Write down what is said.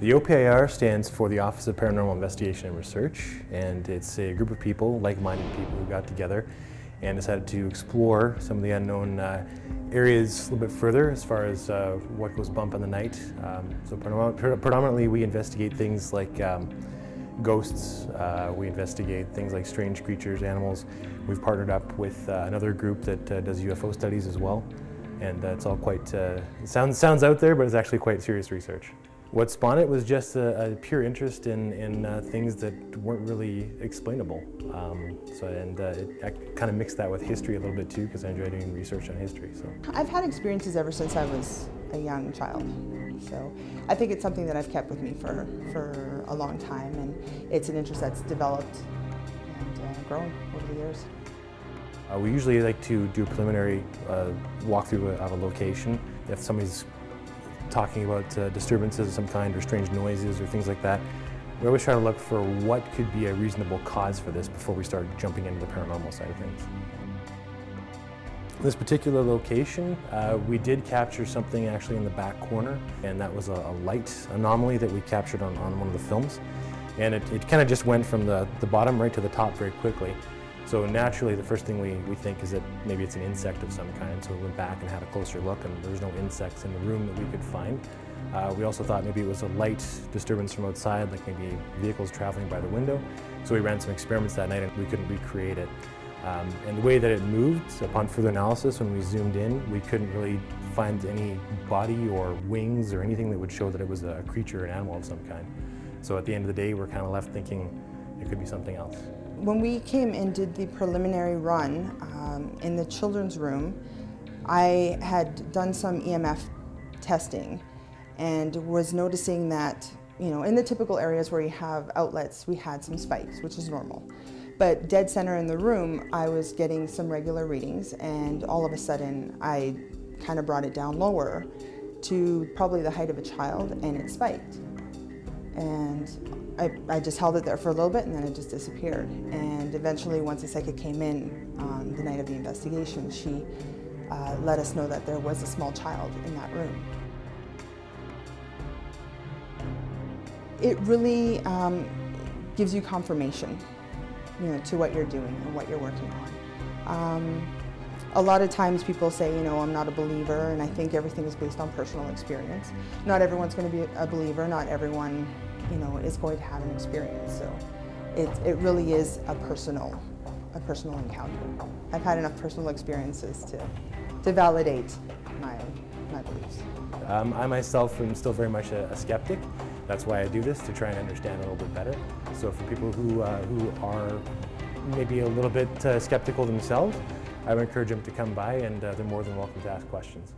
The OPIR stands for the Office of Paranormal Investigation and Research, and it's a group of people, like-minded people, who got together and decided to explore some of the unknown areas a little bit further as far as what goes bump in the night. So predominantly we investigate things like ghosts, we investigate things like strange creatures, animals. We've partnered up with another group that does UFO studies as well, and it's all quite, it sounds out there, but it's actually quite serious research. What spawned it was just a pure interest in things that weren't really explainable. I kind of mixed that with history a little bit too, because I enjoy doing research on history. So I've had experiences ever since I was a young child. So I think it's something that I've kept with me for a long time, and it's an interest that's developed and grown over the years. We usually like to do a preliminary walkthrough of a location. If somebody's talking about disturbances of some kind or strange noises or things like that, we always try to look for what could be a reasonable cause for this before we start jumping into the paranormal side of things. This particular location, we did capture something actually in the back corner, and that was a light anomaly that we captured on one of the films. And it kind of just went from the bottom right to the top very quickly. So naturally, the first thing we think is that maybe it's an insect of some kind, so we went back and had a closer look, and there was no insects in the room that we could find. We also thought maybe it was a light disturbance from outside, like maybe vehicles traveling by the window. So we ran some experiments that night and we couldn't recreate it. And the way that it moved, upon further analysis, when we zoomed in, we couldn't really find any body or wings or anything that would show that it was a creature or an animal of some kind. So at the end of the day, we're kind of left thinking it could be something else. When we came and did the preliminary run in the children's room, I had done some EMF testing and was noticing that, you know, in the typical areas where you have outlets, we had some spikes, which is normal. But dead center in the room, I was getting some regular readings, and all of a sudden I kind of brought it down lower to probably the height of a child, and it spiked. And I just held it there for a little bit, and then it just disappeared. And eventually, once the psychic came in on the night of the investigation, she let us know that there was a small child in that room. It really gives you confirmation, you know, to what you're doing and what you're working on. A lot of times people say, you know, I'm not a believer, and I think everything is based on personal experience. Not everyone's going to be a believer, not everyone, you know, is going to have an experience. So it really is a personal encounter. I've had enough personal experiences to validate my beliefs. I myself am still very much a skeptic. That's why I do this, to try and understand a little bit better. So for people who are maybe a little bit skeptical themselves, I would encourage them to come by, and they're more than welcome to ask questions.